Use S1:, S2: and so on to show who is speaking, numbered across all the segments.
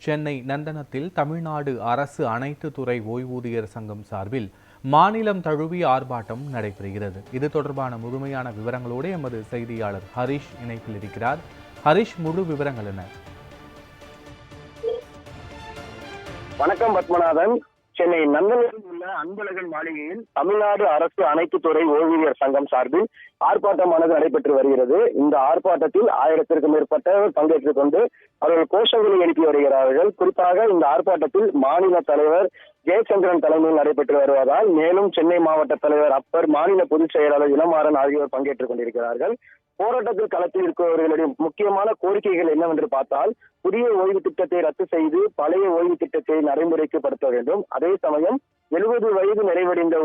S1: சென்னை நந்தனத்தில் தமிழ்நாடு அரசு அனைத்து துறை ஓய்வூதியர் சங்கம் சார்பில் மாநிலம் தழுவிய ஆர்ப்பாட்டம் நடைபெறுகிறது. இது தொடர்பான முழுமையான விவரங்களோடு எமது செய்தியாளர் ஹரிஷ் இணைப்பில் இருக்கிறார். ஹரிஷ், முழு விவரங்கள் என்ன?
S2: வணக்கம் பத்மநாதன். சென்னை நந்தனத்தில் உள்ள அன்பழகன் மாளிகையில் தமிழ்நாடு அரசு அனைத்து துறை ஓய்வூதியர் சங்கம் சார்பில் ஆர்ப்பாட்டமானது நடைபெற்று வருகிறது. இந்த ஆர்ப்பாட்டத்தில் 1000க்கும் மேற்பட்டவர் பங்கேற்றுக் கொண்டு அவர்கள் கோஷங்களை எழுப்பி வருகிறார்கள். குறிப்பாக இந்த ஆர்ப்பாட்டத்தில் மாநில தலைவர் ஜெயச்சந்திரன் தலைமையில் நடைபெற்று வருவதால் மேலும் சென்னை மாவட்ட தலைவர் அப்பர், மாநில பொதுச் செயலாளர் இளமாறன் ஆகியோர் பங்கேற்றுக் கொண்டிருக்கிறார்கள். போராட்டத்தில் களத்தில் இருக்கிறவர்களுடைய முக்கியமான கோரிக்கைகள் என்னவென்று பார்த்தால், புதிய ஓய்வு திட்டத்தை ரத்து செய்து பழைய ஓய்வு திட்டத்தை நடைமுறைப்படுத்த வேண்டும். அதே சமயம் 70 வயது நிறைவடைந்த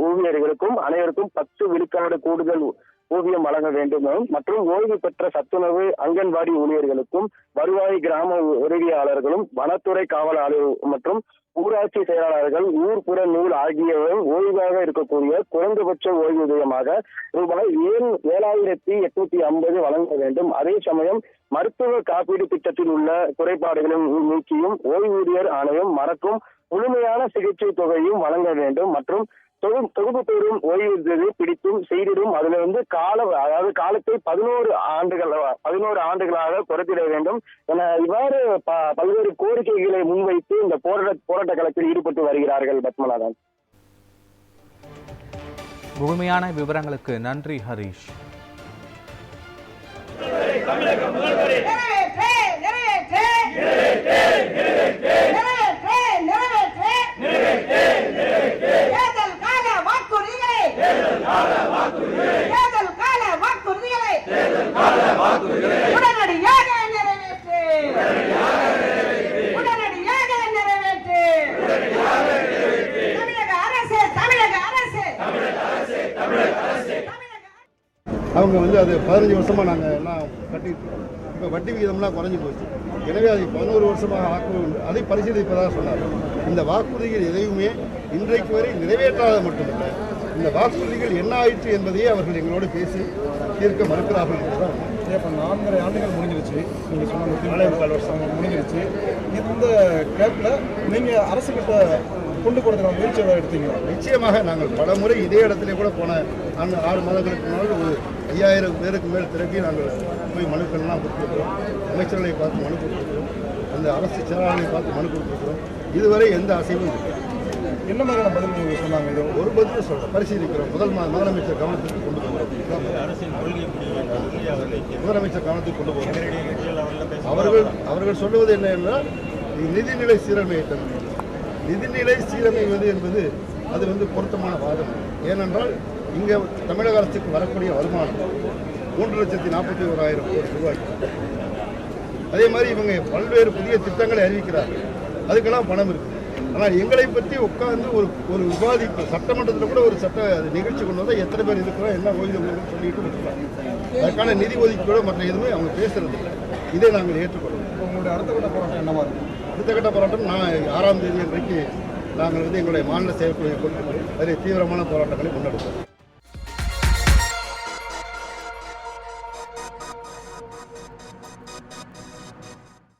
S2: ஊழியர்களுக்கும் அனைவருக்கும் 10 விழுக்காடு கூடுதல் ஊதியம் வழங்க வேண்டும் மற்றும் ஓய்வு பெற்ற சத்துணவு அங்கன்வாடி ஊழியர்களுக்கும் வருவாய் கிராம உதவியாளர்களும் வனத்துறை காவலாளர் மற்றும் ஊராட்சி செயலாளர்கள் ஊர்ப்புற நூல் ஆகியவை ஓய்வாக இருக்கக்கூடிய குறைந்தபட்ச ஓய்வூதியமாக ரூபாய் 7,850 வழங்க வேண்டும். அதே சமயம் மருத்துவ காப்பீடு திட்டத்தில் உள்ள குறைபாடுகளும் நீக்கியும் ஓய்வூதியர் ஆணையம் மறக்கும் முழுமையான சிகிச்சை தொகையும் வழங்க வேண்டும் மற்றும் தொகுப்பு பெறும் ஓய்வூதியத்தை பிடித்தும் செய்திடும் அதிலிருந்து காலத்தை 11 ஆண்டுகளாக குறைத்திட வேண்டும் என இவ்வாறு பல்வேறு கோரிக்கைகளை முன்வைத்து இந்த போராட்ட களத்தில் ஈடுபட்டு வருகிறார்கள். பத்மநாதன்,
S1: முழுமையான விவரங்களுக்கு நன்றி ஹரிஷ்.
S3: அவங்க அது 15 வருஷமாக நாங்கள் எல்லாம் கட்டிட்டு இப்போ வட்டி விகிதம்லாம் குறைஞ்சி போச்சு. எனவே அதை 11 வருஷமாக ஆக்க வேண்டும், அதை பரிசீலிப்பதாக சொன்னார். இந்த வாக்குறுதிகள் எதையுமே இன்றைக்கு வரை நிறைவேற்றாத மட்டுமல்ல, இந்த வாக்குறுதிகள் என்ன ஆயிற்று என்பதையே அவர்கள் எங்களோடு பேசி தீர்க்க மறுக்கிறார்கள் என்றுதான்.
S4: இப்போ 4.5 ஆண்டுகள் முடிஞ்சிருச்சு. நீங்கள் சொன்ன 4 வருஷம் முடிஞ்சிருச்சு. இந்த கேப்பில் நீங்கள் அரசுக்கிட்ட கொண்டு கொடுக்குற முயற்சி எடுத்தீங்களா?
S3: நிச்சயமாக நாங்கள் பல முறை இதே இடத்துல கூட போன 6 மாதங்களுக்கு முன்னால் ஒரு 5000 பேருக்கு மேல் திரட்டி நாங்கள் போய் மனுக்கள்லாம் கொடுத்துருக்கிறோம். அமைச்சர்களை பார்த்து மனு கொடுத்துருக்கிறோம். அந்த அரசு செயலாளர்களை பார்த்து மனு கொடுத்துருக்கிறோம். இதுவரை எந்த அசைவும் இல்லை.
S4: என்ன மாதிரியான பதில் நீங்கள் சொன்னாங்க? இது
S3: ஒரு பதில் சொல்கிறோம், பரிசீலிக்கிறோம். முதலமைச்சர் கவனத்துக்கு கொண்டு போகிறோம். முதலமைச்சர் கவனத்துக்கு கொண்டு போகிறோம். அவர்கள் சொல்லுவது என்ன என்றால், நிதிநிலை சீரமைத்தல். நிதிநிலை சீரமைவது என்பது அது பொருத்தமான வாதம். ஏனென்றால் இங்கே தமிழக அரசுக்கு வரக்கூடிய வருமானம் 3,41,000 கோடி ரூபாய். அதே மாதிரி இவங்க பல்வேறு புதிய திட்டங்களை அறிவிக்கிறார்கள், அதுக்கெல்லாம் பணம் இருக்குது. ஆனால் எங்களை பற்றி உட்கார்ந்து ஒரு விவாதிப்பு சட்டமன்றத்தில் கூட ஒரு நிகழ்ச்சி கொண்டு வந்தால் எத்தனை பேர் இருக்கிறோம், என்ன ஓய்வு சொல்லிட்டு விட்டுருக்காங்க. அதற்கான நிதி ஒதுக்கீடு மற்ற எதுவுமே அவங்க பேசுறது இல்லை. இதை நாங்கள் ஏற்றுக்கொள்வோம்.
S4: உங்களுடைய அடுத்த கட்ட போராட்டம் என்னவா இருக்கும்?
S3: அடுத்த கட்ட போராட்டம் 6ஆம் தேதி அன்றைக்கு நாங்கள் எங்களுடைய மாநில செயற்குழுவை கொண்டு அதில் தீவிரமான போராட்டங்களை முன்னெடுப்போம்.